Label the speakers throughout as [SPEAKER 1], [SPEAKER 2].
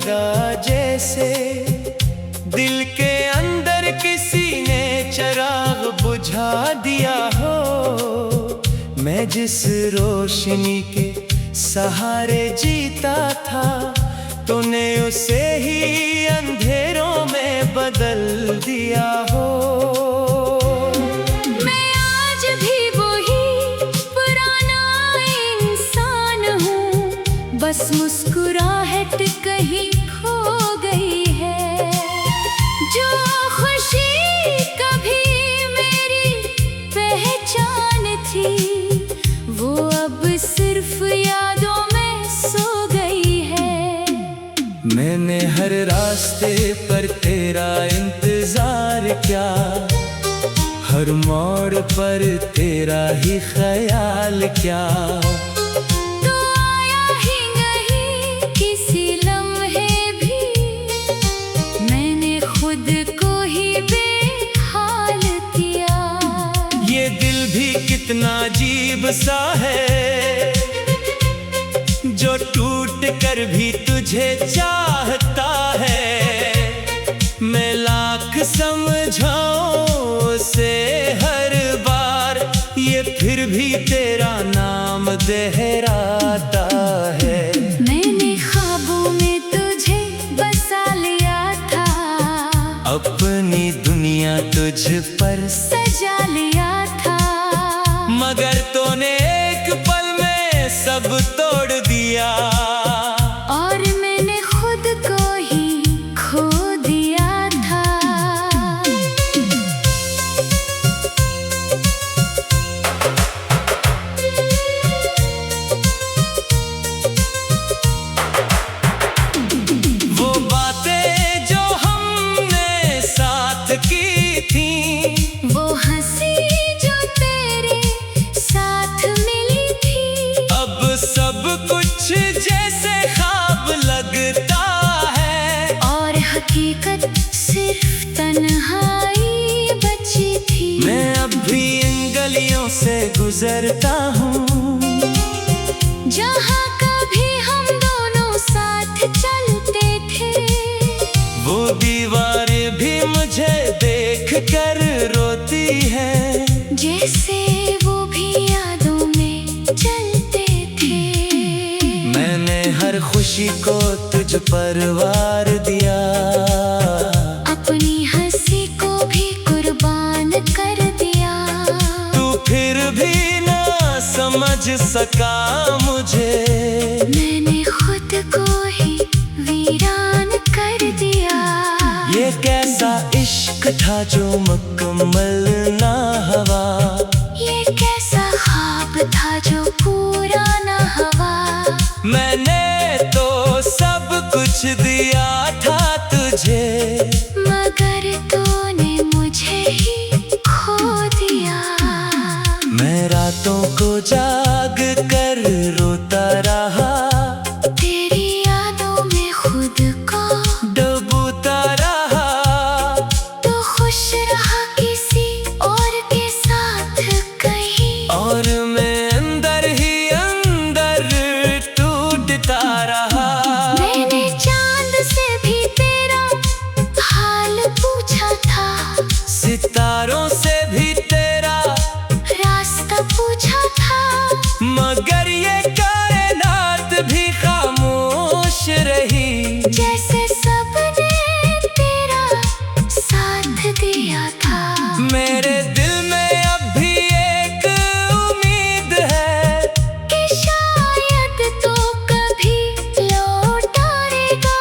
[SPEAKER 1] लगा जैसे दिल के अंदर किसी ने चिराग बुझा दिया हो। मैं जिस रोशनी के सहारे जीता था, तूने उसे ही अंधेरों में बदल दिया हो।
[SPEAKER 2] मैं आज भी वही पुराना इंसान हूँ, बस मुस्कुराहट कहीं खो गई है। जो खुशी कभी मेरी पहचान थी, वो अब सिर्फ यादों में सो गई है।
[SPEAKER 1] मैंने हर रास्ते पर तेरा इंतजार किया, हर मोड़ पर तेरा ही ख्याल किया।
[SPEAKER 2] तू आया ही नहीं किसी लम्हे भी, मैंने खुद को ही बेहाल किया।
[SPEAKER 1] ये दिल भी कितना अजीब सा है, जो टूट कर भी तुझे चाहता है। मैं लाख समझाऊं उसे हर बार, ये फिर भी तेरा नाम दोहराता है।
[SPEAKER 2] मैंने ख्वाबों में तुझे बसा लिया था,
[SPEAKER 1] अपनी दुनिया तुझ पर
[SPEAKER 2] सजा लिया था।
[SPEAKER 1] मगर तूने एक पल में सब तोड़ दिया,
[SPEAKER 2] और मैंने खुद को ही खो दिया था।
[SPEAKER 1] वो बातें जो हमने साथ की थी,
[SPEAKER 2] वो हंसी जो तेरे साथ मिली थी,
[SPEAKER 1] अब सब कुछ जैसे ख्वाब लगता है।
[SPEAKER 2] और हकीकत सिर्फ तन्हाई बची थी।
[SPEAKER 1] मैं अब भी इन गलियों से गुजरता हूँ,
[SPEAKER 2] जहाँ कभी हम दोनों साथ चलते थे।
[SPEAKER 1] वो दीवारें भी मुझे देख कर रोती है,
[SPEAKER 2] जैसे वो भी यादों में चलते थे।
[SPEAKER 1] मैंने हर खुशी को तुझ पर वार दिया,
[SPEAKER 2] अपनी हंसी को भी कुर्बान कर दिया।
[SPEAKER 1] तू फिर भी ना समझ सका मुझे,
[SPEAKER 2] मैंने खुद को ही वीरान कर दिया।
[SPEAKER 1] ये कैसा इश्क था जो मुकम्मल ना हुआ,
[SPEAKER 2] ये कैसा ख्वाब था जो पूरा ना हुआ।
[SPEAKER 1] मैंने तो सब कुछ दिया था तुझे,
[SPEAKER 2] मगर तूने मुझे ही खो दिया।
[SPEAKER 1] मैं रातों को जाग कर रोता रहा,
[SPEAKER 2] तेरी यादों में खुद को
[SPEAKER 1] डूबता रहा।
[SPEAKER 2] तो खुश रहा किसी और के साथ कहीं,
[SPEAKER 1] और मैं अंदर ही अंदर टूटता रहा।
[SPEAKER 2] मैंने चांद से भी तेरा हाल पूछा था,
[SPEAKER 1] सितारों से भी तेरा
[SPEAKER 2] रास्ता पूछा था।
[SPEAKER 1] मगर ये कायनात भी खामोश रही,
[SPEAKER 2] जैसे सबने तेरा साथ दिया था।
[SPEAKER 1] मेरे दिल में अब भी एक उम्मीद है
[SPEAKER 2] कि शायद तो कभी लौट आएगा।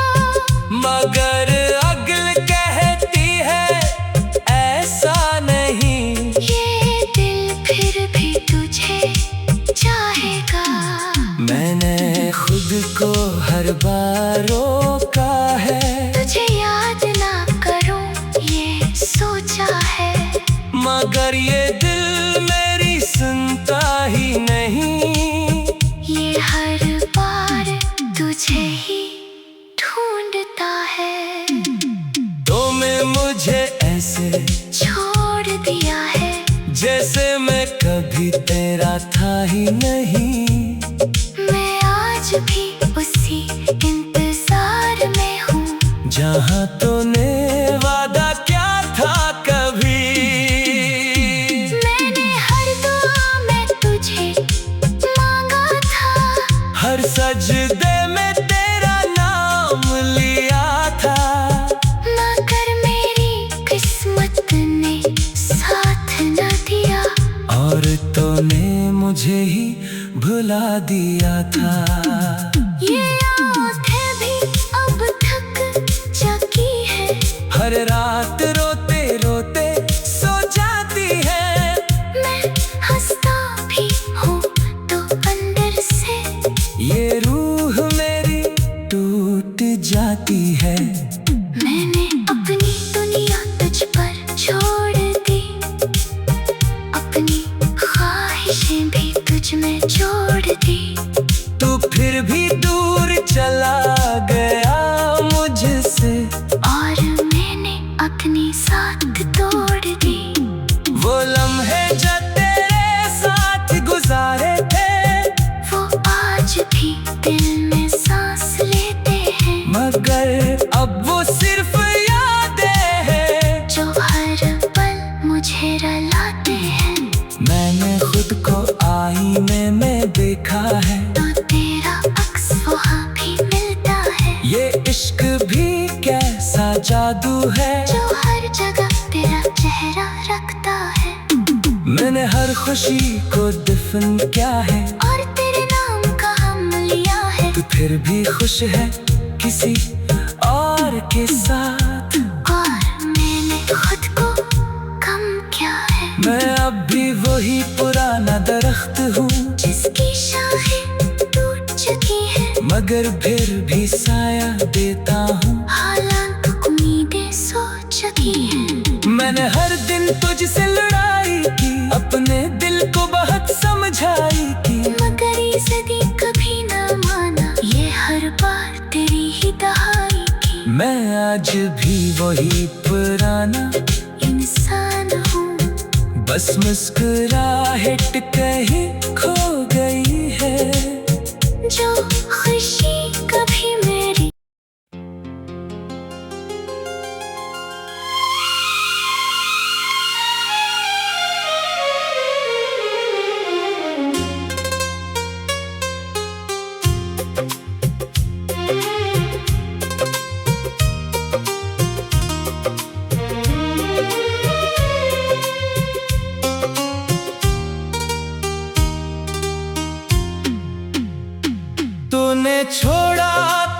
[SPEAKER 1] मगर अक्ल कहती है ऐसा नहीं।
[SPEAKER 2] ये दिल फिर भी तुझे चाहेगा।
[SPEAKER 1] मैंने खुद को हर बार रोका है,
[SPEAKER 2] तुझे याद ना करूं ये सोचा है।
[SPEAKER 1] मगर ये दिल मेरी सुनता ही नहीं।
[SPEAKER 2] ये हर बार तुझे ही ढूंढता है।
[SPEAKER 1] तो मैं मुझे ऐसे
[SPEAKER 2] छोड़ दिया है,
[SPEAKER 1] जैसे मैं कभी तेरा था ही नहीं।
[SPEAKER 2] मैं आज भी उसी इंतजार में
[SPEAKER 1] जहाँ तूने वादा क्या था कभी।
[SPEAKER 2] मैंने हर दुआ में तुझे मांगा था,
[SPEAKER 1] हर सजदे में तेरा नाम लिया था,
[SPEAKER 2] मगर मेरी किस्मत ने साथ न दिया।
[SPEAKER 1] और तूने मुझे ही भुला दिया था।
[SPEAKER 2] ये आँखें भी अब थक चुकी है,
[SPEAKER 1] हर रात रोते रोते सो जाती है।
[SPEAKER 2] मैं हंसता भी हूँ तो अंदर से
[SPEAKER 1] ये रूह मेरी टूट जाती है।
[SPEAKER 2] मैंने अपनी दुनिया तुझ पर छोड़ दी, अपनी ख्वाहिशें भी तुझ में जोड़ दी।
[SPEAKER 1] तू फिर भी दूर चला गया मुझसे,
[SPEAKER 2] और मैंने अपनी साथ तोड़ दी।
[SPEAKER 1] वो लम्हे जो तेरे साथ गुजारे थे,
[SPEAKER 2] वो आज भी दिल में सांस लेते हैं,
[SPEAKER 1] मगर अब वो सिर्फ यादें हैं
[SPEAKER 2] जो हर पल मुझे रुलाते हैं।
[SPEAKER 1] मैंने खुद को आईने में देखा है,
[SPEAKER 2] तो तेरा अक्स वहाँ भी मिलता है।
[SPEAKER 1] ये इश्क भी कैसा जादू है,
[SPEAKER 2] जो हर जगह तेरा चेहरा रखता है।
[SPEAKER 1] मैंने हर खुशी को दफन किया है,
[SPEAKER 2] और तेरे नाम का हम लिया है।
[SPEAKER 1] तू फिर भी खुश है किसी और के साथ।
[SPEAKER 2] और मैंने खुद को कम किया है,
[SPEAKER 1] मैं अब भी वही पुराना दरख्त हूँ,
[SPEAKER 2] जिसकी शाखें टूट चुकी है,
[SPEAKER 1] मगर फिर भी साया देता हूँ।
[SPEAKER 2] हालांकि उम्मीदें सो चुकी हैं।
[SPEAKER 1] मैंने हर दिन तुझसे लड़ाई की, अपने दिल को बहुत समझाई की,
[SPEAKER 2] मगर ये सदी कभी न माना, ये हर बार तेरी ही दहाई की।
[SPEAKER 1] मैं आज भी वही पुराना
[SPEAKER 2] इंसान हूँ,
[SPEAKER 1] बस मुस्कुराहट कहीं खो गई है।
[SPEAKER 2] जो खुशी कभी मेरी
[SPEAKER 1] तूने छोड़ा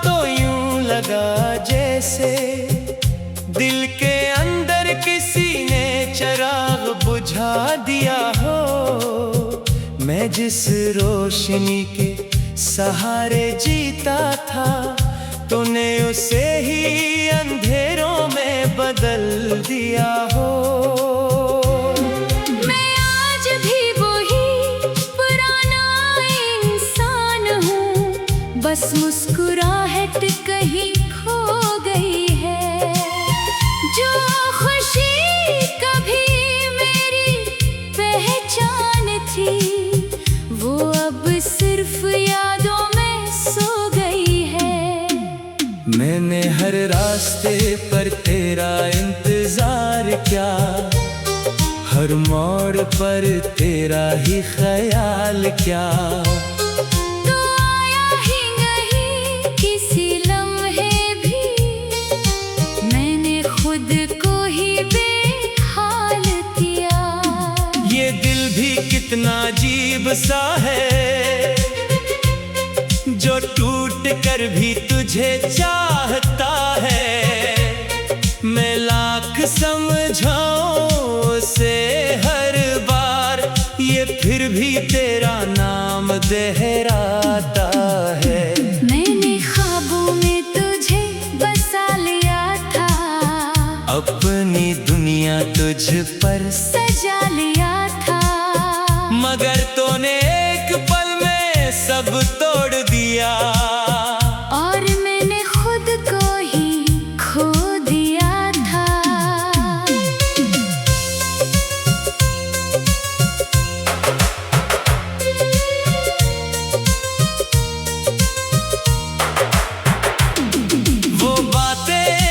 [SPEAKER 1] तो यूं लगा जैसे दिल के अंदर किसी ने चिराग बुझा दिया हो। मैं जिस रोशनी के सहारे जीता था, तूने उसे ही अंधेरों में बदल दिया हो।
[SPEAKER 2] मैं आज भी वही पुराना इंसान हूँ, बस मुस्कुराहट कहीं खो गई है। जो खुशी कभी मेरी पहचान थी, वो अब सिर्फ यादों में सो गई है।
[SPEAKER 1] मैंने हर रास्ते पर तेरा इंतजार किया, हर मोड़ पर तेरा ही ख्याल किया।
[SPEAKER 2] तो आया ही नहीं किसी लम्हे भी, मैंने खुद को ही बेहाल किया।
[SPEAKER 1] ये दिल भी कितना अजीब सा है, जो टूट कर भी तुझे चाहता है। मैं लाख समझाऊं उसे हर बार, ये फिर भी तेरा नाम दोहराता है।
[SPEAKER 2] मैंने ख्वाबों में तुझे बसा लिया था,
[SPEAKER 1] अपनी दुनिया तुझ पर
[SPEAKER 2] सजा लिया था,
[SPEAKER 1] मगर तूने एक पल में सब तोड़ दिया।
[SPEAKER 2] और मैंने खुद को ही खो दिया था।
[SPEAKER 1] वो बातें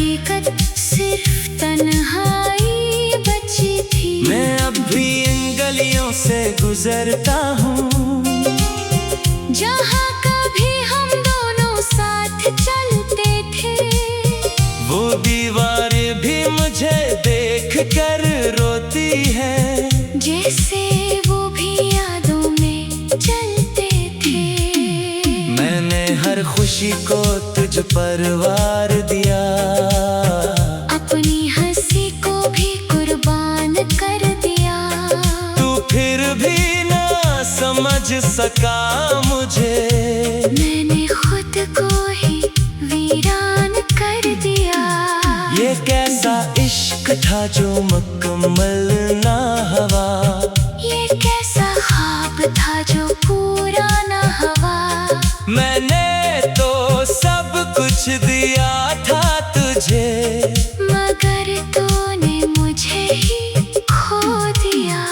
[SPEAKER 2] हकीकत सिर्फ तन्हाई बची थी।
[SPEAKER 1] मैं अब भी इन गलियों से गुजरता हूँ
[SPEAKER 2] जहाँ कभी हम दोनों साथ चलते थे।
[SPEAKER 1] वो दीवारें भी मुझे देख कर रोती है,
[SPEAKER 2] जैसे वो भी यादों में चलते थे।
[SPEAKER 1] मैंने हर खुशी को तुझ पर वार दिया,
[SPEAKER 2] अपनी हंसी को भी कुर्बान कर दिया।
[SPEAKER 1] तू फिर भी ना समझ सका मुझे,
[SPEAKER 2] मैंने खुद को ही वीरान कर दिया।
[SPEAKER 1] ये कैसा इश्क था जो मुकम्मल ना हुआ,
[SPEAKER 2] ये कैसा ख्वाब था जो पूरा ना हुआ।
[SPEAKER 1] मैंने तो सब कुछ दिया था तुझे,
[SPEAKER 2] मगर तूने मुझे ही खो दिया।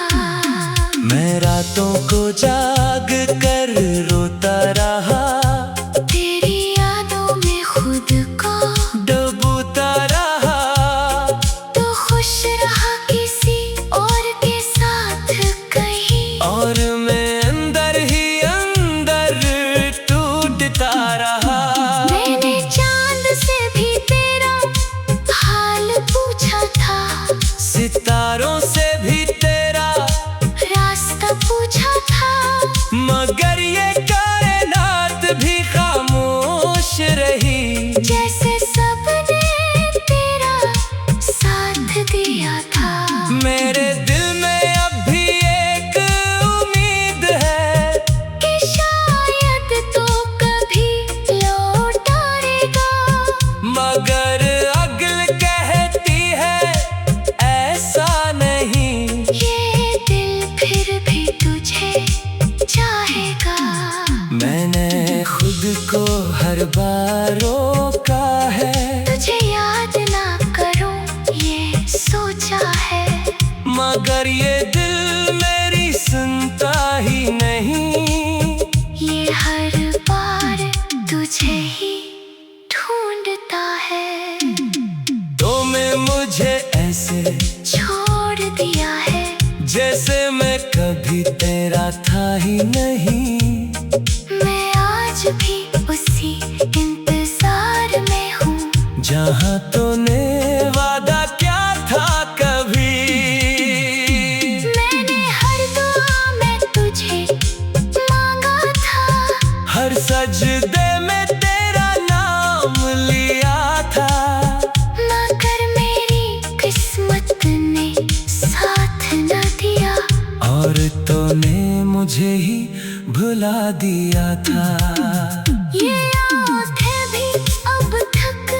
[SPEAKER 1] मैं रातों को जाग कर रोता रहा,
[SPEAKER 2] तेरी यादों में खुद को
[SPEAKER 1] डूबता रहा।
[SPEAKER 2] तो खुश रहा किसी और के साथ कहीं,
[SPEAKER 1] और मैं अंदर ही अंदर टूटता रहा।
[SPEAKER 2] मैंने चांद से भी तेरा हाल पूछा था,
[SPEAKER 1] सितारों से भी तेरा
[SPEAKER 2] रास्ता पूछा था।
[SPEAKER 1] मगर ये कायनात भी खामोश रही,
[SPEAKER 2] जैसे सबने तेरा साथ दिया था।
[SPEAKER 1] मेरे दिल में अब भी एक उम्मीद है
[SPEAKER 2] कि शायद तो कभी लौट आएगा,
[SPEAKER 1] मगर अगल कहती है ऐसा नहीं।
[SPEAKER 2] ये दिल फिर भी तुझे चाहेगा।
[SPEAKER 1] मैंने खुद को हर बार रोका है,
[SPEAKER 2] तुझे याद ना करूं ये सोचा है,
[SPEAKER 1] मगर ये दिल मेरी सुनता ही नहीं।
[SPEAKER 2] ये हर बार तुझे ही ढूंढता है।
[SPEAKER 1] तो मैं मुझे ऐसे
[SPEAKER 2] छोड़ दिया है
[SPEAKER 1] जैसे मैं कभी तेरा था ही नहीं।
[SPEAKER 2] मैं आज भी उसी इंतजार में हूँ,
[SPEAKER 1] जहाँ तूने वादा क्या था कभी।
[SPEAKER 2] मैंने हर दुआ में तुझे मांगा था,
[SPEAKER 1] हर सजदे में तेरा नाम लिया था,
[SPEAKER 2] मगर मेरी किस्मत ने साथ न दिया।
[SPEAKER 1] और तूने मुझे ही भुला दिया था।
[SPEAKER 2] ये आँखें भी अब थक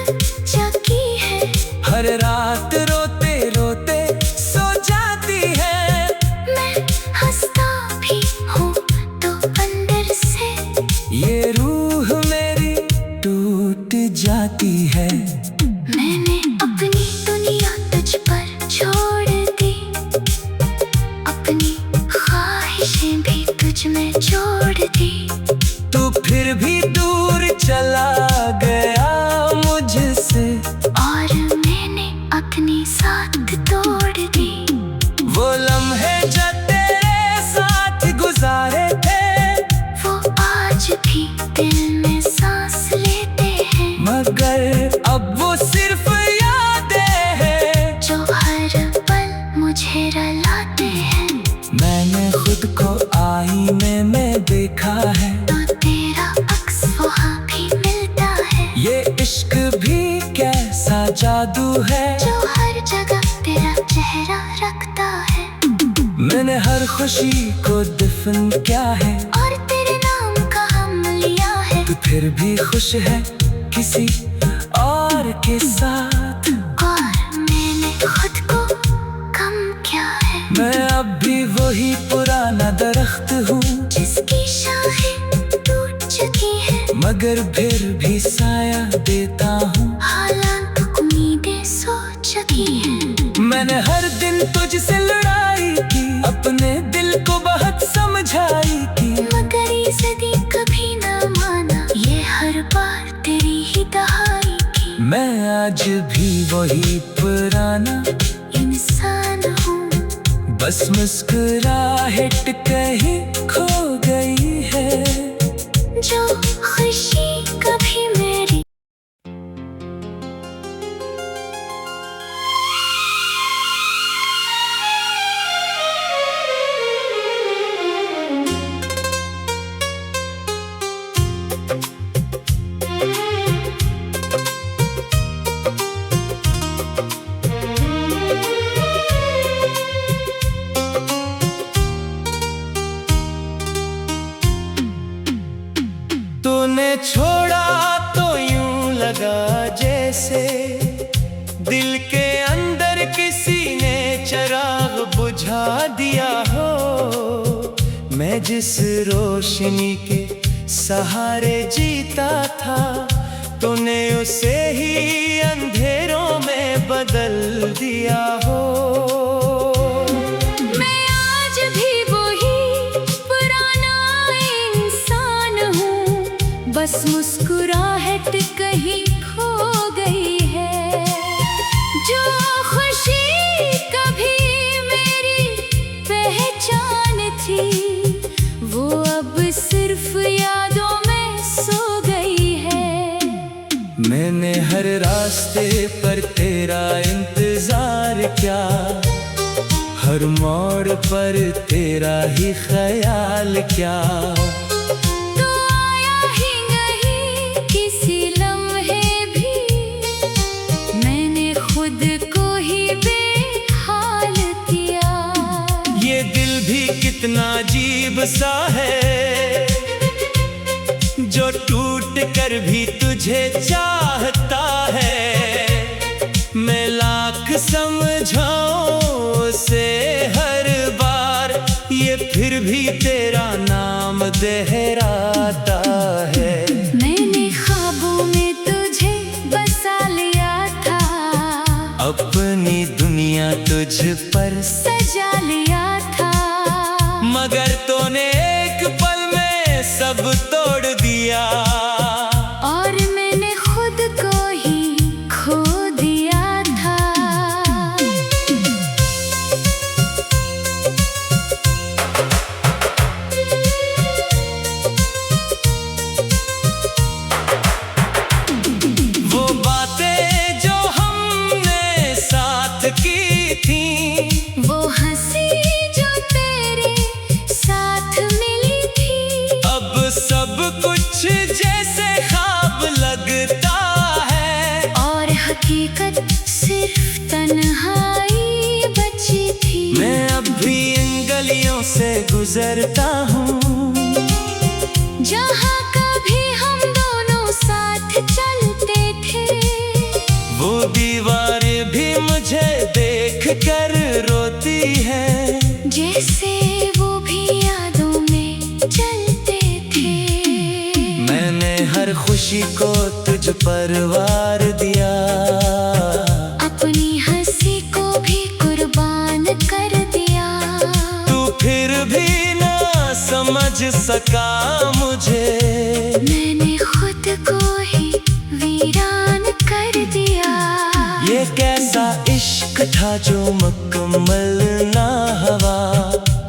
[SPEAKER 2] चुकी है,
[SPEAKER 1] हर रात रोते रोते सो जाती है।
[SPEAKER 2] मैं हंसता भी हूँ तो अंदर से
[SPEAKER 1] ये रूह मेरी टूट जाती है।
[SPEAKER 2] मैंने अपनी दुनिया तुझ पर छोड़ दी, अपनी ख्वाहिशें भी तुझ में जोड़ दी।
[SPEAKER 1] तू फिर भी दूर चला गया मुझसे,
[SPEAKER 2] और मैंने अपनी साथ तोड़ दी।
[SPEAKER 1] वो लम्हे जो तेरे साथ गुजारे थे,
[SPEAKER 2] वो आज भी दिल में सांस लेते हैं,
[SPEAKER 1] मगर अब वो सिर्फ यादें हैं
[SPEAKER 2] जो हर पल मुझे रुलाते हैं।
[SPEAKER 1] मैंने खुद को आईने में देखा है,
[SPEAKER 2] तो तेरा अक्स वहाँ भी मिलता है।
[SPEAKER 1] ये इश्क भी कैसा जादू है,
[SPEAKER 2] जो हर जगह तेरा चेहरा रखता है।
[SPEAKER 1] मैंने हर खुशी को दफन किया है,
[SPEAKER 2] और तेरे नाम का हम लिया है।
[SPEAKER 1] तू फिर भी खुश है किसी और के साथ,
[SPEAKER 2] और मैंने खुद को कम किया है।
[SPEAKER 1] मैं अब भी वही पुराना दरख्त हूँ,
[SPEAKER 2] जिसकी शाखें टूट चुकी है,
[SPEAKER 1] मगर फिर भी साया देता हूँ।
[SPEAKER 2] हालांकि उम्मीदें सो चुकी हैं।
[SPEAKER 1] मैंने हर दिन तुझसे लड़ाई की, अपने दिल को बहुत समझाई की,
[SPEAKER 2] मगर ये सदी कभी ना माना, ये हर बार तेरी ही दहाई की।
[SPEAKER 1] मैं आज भी वही पुराना
[SPEAKER 2] इंसान हूँ,
[SPEAKER 1] बस मुस्कुराहट कहीं खो गई है।
[SPEAKER 2] जो खुशी कभी मेरी
[SPEAKER 1] तूने छोड़ा तो यूं लगा जैसे दिल के अंदर किसी ने चिराग बुझा दिया हो। मैं जिस रोशनी के सहारे जीता था, तूने उसे ही अंधेरों में बदल दिया हो।
[SPEAKER 2] मैं आज भी वही पुराना इंसान हूँ, बस मुस्कुराहट कहीं खो गई है। जो खुशी कभी मेरी पहचान थी, वो अब सिर्फ यादों में सो गई है।
[SPEAKER 1] मैंने हर रास्ते पर तेरा इंतजार किया, हर मोड़ पर तेरा ही ख्याल किया।
[SPEAKER 2] तो आया ही नहीं किसी लम्हे भी, मैंने खुद को ही बेहाल किया।
[SPEAKER 1] ये दिल भी कितना अजीब सा है, जो टूट कर भी तुझे चाहता है। मैं लाख समझाऊं उसे हर बार, ये फिर भी तेरा नाम दोहराता है।
[SPEAKER 2] मैंने ख्वाबों में तुझे बसा लिया था,
[SPEAKER 1] अपनी दुनिया तुझ पर
[SPEAKER 2] सजा लिया था।
[SPEAKER 1] मगर तूने एक पल में सब तोड़ दिया,
[SPEAKER 2] और मैंने खुद को ही खो दिया था।
[SPEAKER 1] वो बातें जो हमने साथ की थी,
[SPEAKER 2] वो हंसी जो तेरे साथ मिली थी,
[SPEAKER 1] अब सब कुछ जैसे ख्वाब लगता है।
[SPEAKER 2] और हकीकत सिर्फ तन्हाई बची थी।
[SPEAKER 1] मैं अब भी इन गलियों से गुजरता हूँ,
[SPEAKER 2] जहाँ कभी हम दोनों साथ चलते थे।
[SPEAKER 1] वो दीवारें भी मुझे देख कर रोती है,
[SPEAKER 2] जैसे वो भी यादों में चलते थे।
[SPEAKER 1] मैंने हर खुशी को तुझ पर वार दिया,
[SPEAKER 2] अपनी हंसी को भी कुर्बान कर दिया।
[SPEAKER 1] तू फिर भी ना समझ सका मुझे,
[SPEAKER 2] मैंने खुद को ही वीरान कर दिया।
[SPEAKER 1] ये कैसा इश्क था जो मुकम्मल ना हवा।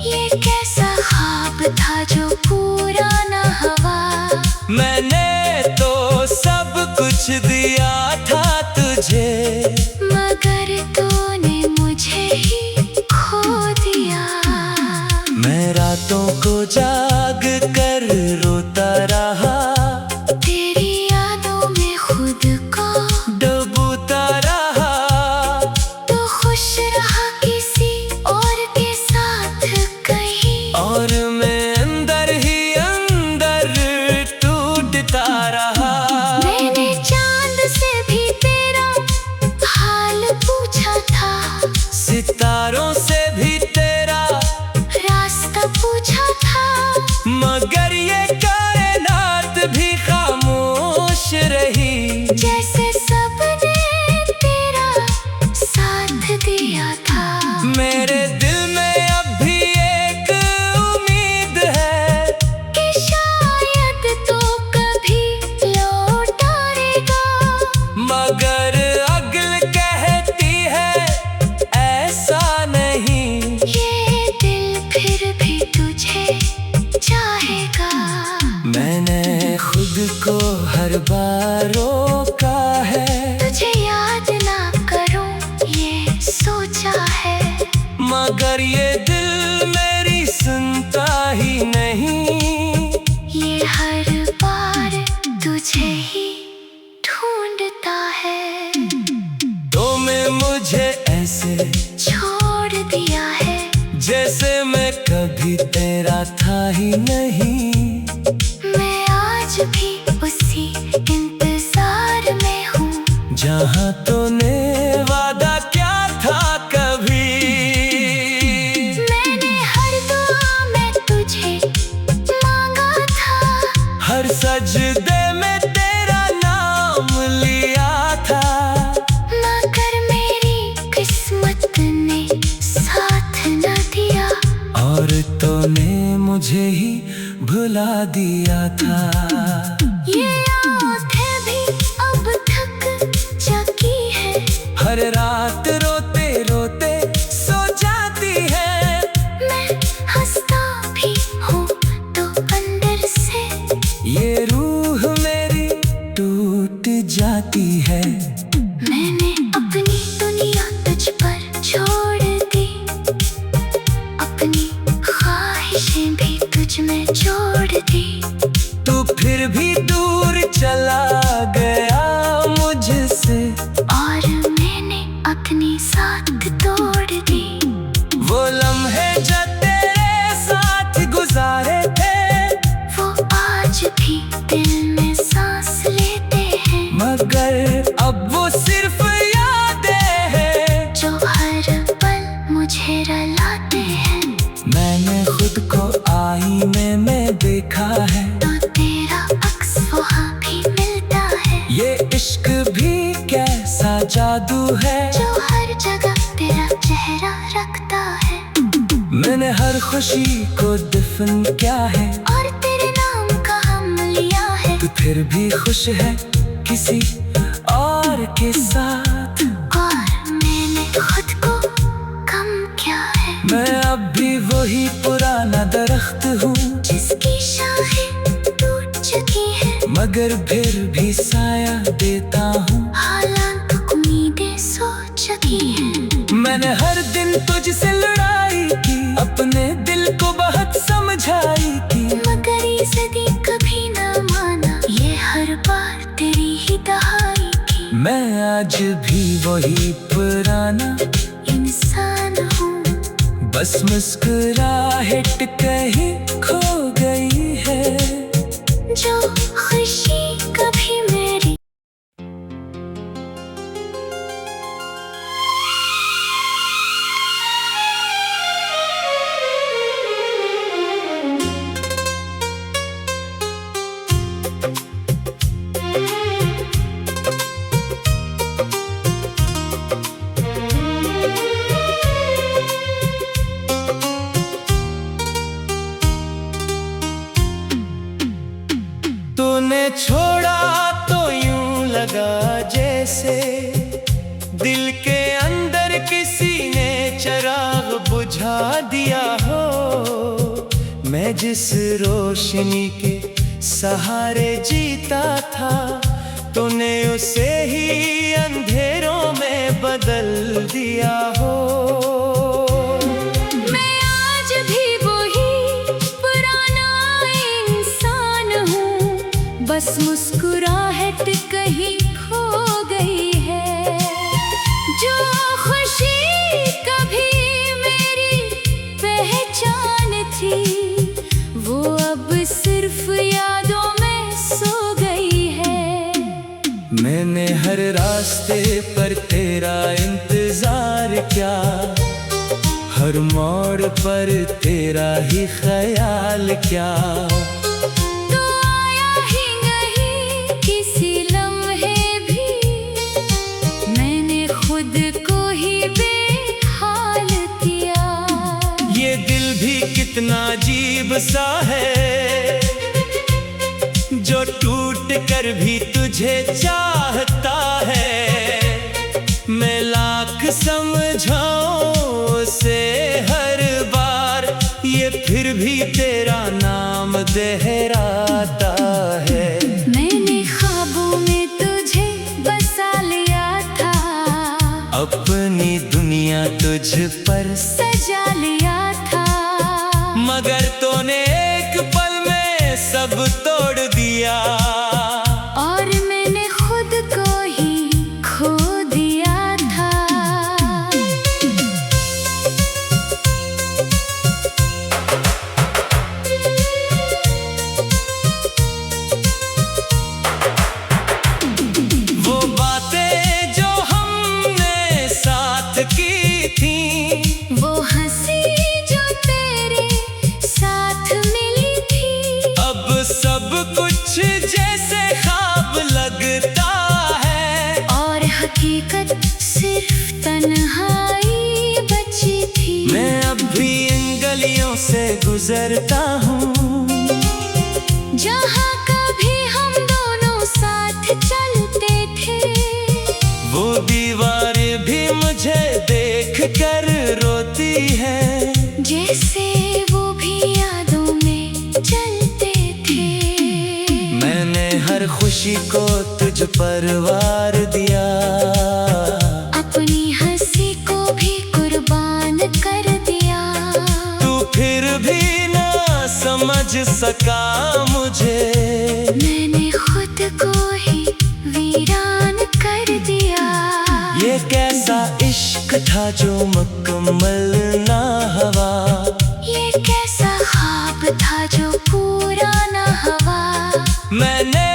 [SPEAKER 2] ये कैसा ख्वाब था जो पूरा ना हुआ।
[SPEAKER 1] मैंने तो सब कुछ दिया था तुझे,
[SPEAKER 2] मगर तूने मुझे ही खो दिया।
[SPEAKER 1] मैं रातों को जाग कर रोता रहा,
[SPEAKER 2] तेरी यादों में खुद को
[SPEAKER 1] डूबता रहा।
[SPEAKER 2] तो खुश रहा किसी और के साथ कहीं,
[SPEAKER 1] और मैं अंदर ही अंदर टूटता रहा।
[SPEAKER 2] मैंने चांद से भी तेरा हाल पूछा था,
[SPEAKER 1] सितारों से भी तेरा
[SPEAKER 2] रास्ता पूछा था।
[SPEAKER 1] मगर अगल कहती है ऐसा नहीं।
[SPEAKER 2] ये दिल फिर भी तुझे चाहेगा।
[SPEAKER 1] मैंने खुद को हर बार रोका है,
[SPEAKER 2] तुझे याद ना करूं ये सोचा है।
[SPEAKER 1] मगर ये दिल मेरी सुनता ही नहीं।
[SPEAKER 2] ये हर बार तुझे ही ढूंढता है।
[SPEAKER 1] तुमने मुझे ऐसे
[SPEAKER 2] छोड़ दिया है
[SPEAKER 1] जैसे मैं कभी तेरा था ही नहीं।
[SPEAKER 2] मैं आज भी उसी इंतजार में हूँ
[SPEAKER 1] जहाँ तूने वादा क्या था कभी।
[SPEAKER 2] मैंने हर दुआ में तुझे मांगा था,
[SPEAKER 1] हर सजदे में तेरा नाम लिया था।
[SPEAKER 2] मगर मेरी किस्मत ने साथ न दिया
[SPEAKER 1] और तूने मुझे ही भुला दिया था।
[SPEAKER 2] ये आँखें भी अब थक चुकी है,
[SPEAKER 1] हर रात रोते रोते सो जाती है।
[SPEAKER 2] मैं हंसता भी हूँ तो अंदर से
[SPEAKER 1] ये रूह मेरी टूट जाती है।
[SPEAKER 2] मैंने अपनी दुनिया तुझ पर छोड़ दी, अपनी ख्वाहिशें भी तुझ में जोड़ दी।
[SPEAKER 1] तू फिर भी दूर चला गया मुझसे,
[SPEAKER 2] और मैंने अपनी साथ तोड़ दी।
[SPEAKER 1] वो लम्हे जो तेरे साथ गुजारे थे,
[SPEAKER 2] वो आज भी दिल में सांस लेते हैं,
[SPEAKER 1] मगर अब वो सिर्फ यादें हैं
[SPEAKER 2] जो हर पल मुझे रुलाते हैं।
[SPEAKER 1] मैंने खुद को आईने में देखा है,
[SPEAKER 2] तो तेरा अक्स वहाँ भी मिलता है।
[SPEAKER 1] ये इश्क भी कैसा जादू है
[SPEAKER 2] जो हर जगह तेरा चेहरा रखता है।
[SPEAKER 1] मैंने हर खुशी को दफन किया है,
[SPEAKER 2] और तेरे नाम का हम लिया है।
[SPEAKER 1] तू फिर भी खुश है किसी और के साथ।
[SPEAKER 2] और मैंने खुद को कम किया है,
[SPEAKER 1] मैं अब भी वही पुराना दरख्त हूँ
[SPEAKER 2] जिसकी शाखें टूट चुकी है,
[SPEAKER 1] मगर फिर भी साया देता हूँ।
[SPEAKER 2] हालांकि उम्मीदें सो चुकी हैं।
[SPEAKER 1] मैंने हर दिन तुझसे लड़ाई की, अपने दिल को बहुत समझाई की,
[SPEAKER 2] मगर ये सदी कभी ना माना, ये हर बार तेरी ही दहाई की।
[SPEAKER 1] मैं आज भी वही पुराना
[SPEAKER 2] इंसान हूँ,
[SPEAKER 1] बस मुस्कुराहट कहीं खो गई है।
[SPEAKER 2] जो खुशी कभी मेरी
[SPEAKER 1] तूने छोड़ा तो यूं लगा जैसे दिल के अंदर किसी ने चिराग बुझा दिया हो। मैं जिस रोशनी के सहारे जीता था, तूने उसे ही अंधेरों में बदल दिया हो।
[SPEAKER 2] मैं आज भी वही पुराना इंसान हूँ, बस मुस्कुराहट कहीं खो गई है। जो खुशी कभी मेरी पहचान थी, वो अब सिर्फ यादों में सो गई है।
[SPEAKER 1] मैंने हर रास्ते पर तेरा इंतजार किया, हर मोड़ पर तेरा ही ख्याल किया।
[SPEAKER 2] तो आया ही नहीं किसी लम्हे भी, मैंने खुद को ही बेहाल किया।
[SPEAKER 1] ये दिल भी कितना अजीब सा है, जो टूट ढूंढ कर भी तुझे चाहता है। मैं लाख समझाऊं उसे हर बार, ये फिर भी तेरा नाम दोहराता है।
[SPEAKER 2] मैंने ख्वाबों में तुझे बसा लिया था,
[SPEAKER 1] अपनी दुनिया तुझ पर
[SPEAKER 2] सजा लिया था,
[SPEAKER 1] मगर तूने एक पल में सब तोड़ दिया।
[SPEAKER 2] और मैंने खुद को ही खो दिया था।
[SPEAKER 1] वो बातें जो हमने साथ की थी,
[SPEAKER 2] वो हंसी जो तेरे साथ मिली थी,
[SPEAKER 1] अब सब कुछ जैसे ख्वाब लगता है।
[SPEAKER 2] और हकीकत सिर्फ तन्हाई बची थी।
[SPEAKER 1] मैं अब भी इन गलियों से गुजरता हूँ,
[SPEAKER 2] जहाँ कभी हम दोनों साथ चलते थे।
[SPEAKER 1] वो दीवारें भी मुझे देख कर रोती है,
[SPEAKER 2] जैसे वो भी यादों में चलते थे।
[SPEAKER 1] मैंने हर खुशी को तुझ पर वार दिया,
[SPEAKER 2] अपनी हंसी को भी कुर्बान कर दिया।
[SPEAKER 1] तू फिर भी ना समझ सका मुझे,
[SPEAKER 2] मैंने खुद को ही वीरान कर दिया।
[SPEAKER 1] ये कैसा इश्क था जो मुकम्मल ना हुआ,
[SPEAKER 2] ये कैसा ख्वाब था जो पूरा ना हुआ।
[SPEAKER 1] मैंने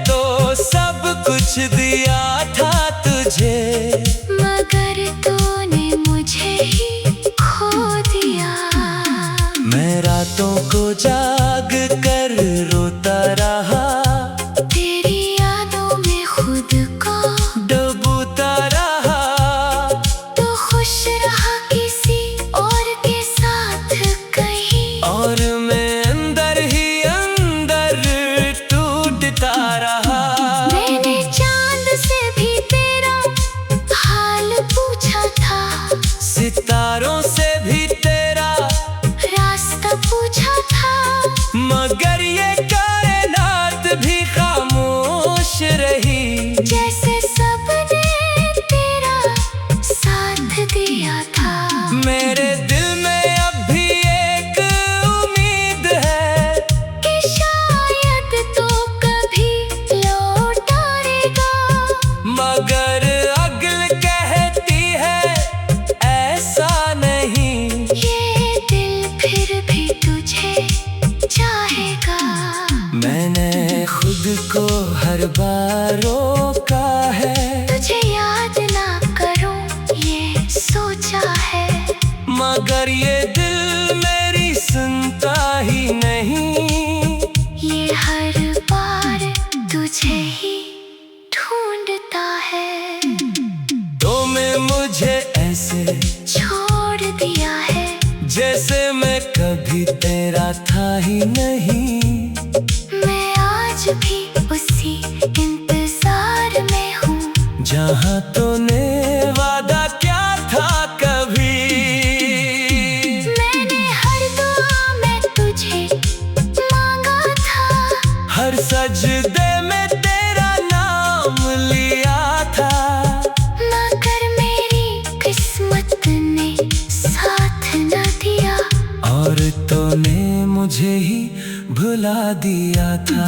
[SPEAKER 1] तो सब कुछ दिया था तुझे,
[SPEAKER 2] मगर तूने मुझे ही खो दिया।
[SPEAKER 1] मैं रातों को जाग कर रोता रहा,
[SPEAKER 2] तेरी यादों में खुद को
[SPEAKER 1] डूबता रहा।
[SPEAKER 2] तो खुश रहा किसी और के साथ कहीं,
[SPEAKER 1] और मैं अंदर ही अंदर टूटता रहा।
[SPEAKER 2] मैंने चांद से भी तेरा हाल पूछा था,
[SPEAKER 1] सितारों से भी तेरा
[SPEAKER 2] रास्ता पूछा था,
[SPEAKER 1] मगर ये कायनात भी खामोश रही।
[SPEAKER 2] जैसे सबने तेरा साथ दिया था।
[SPEAKER 1] मेरे दिल में अब भी एक उम्मीद है
[SPEAKER 2] कि शायद तो कभी लौट आएगा,
[SPEAKER 1] मगर अक्ल कहती है ऐसा नहीं।
[SPEAKER 2] ये दिल फिर भी तुझे चाहेगा।
[SPEAKER 1] मैंने खुद को हर बार रोका है,
[SPEAKER 2] तुझे याद ना करूं ये सोचा है,
[SPEAKER 1] मगर ये दिल मेरी सुनता ही नहीं।
[SPEAKER 2] ये हर बार तुझे ही ढूंढता है।
[SPEAKER 1] तो मैं मुझे ऐसे
[SPEAKER 2] छोड़ दिया है
[SPEAKER 1] जैसे मैं कभी तेरा था ही नहीं।
[SPEAKER 2] मैं आज भी उसी इंतजार में हूँ,
[SPEAKER 1] जहाँ तूने वादा क्या था कभी।
[SPEAKER 2] मैंने हर दुआ में तुझे मांगा था,
[SPEAKER 1] हर सजदे में तेरा नाम लिया था,
[SPEAKER 2] मगर मेरी किस्मत ने साथ न दिया।
[SPEAKER 1] और तूने मुझे ही भुला दिया था।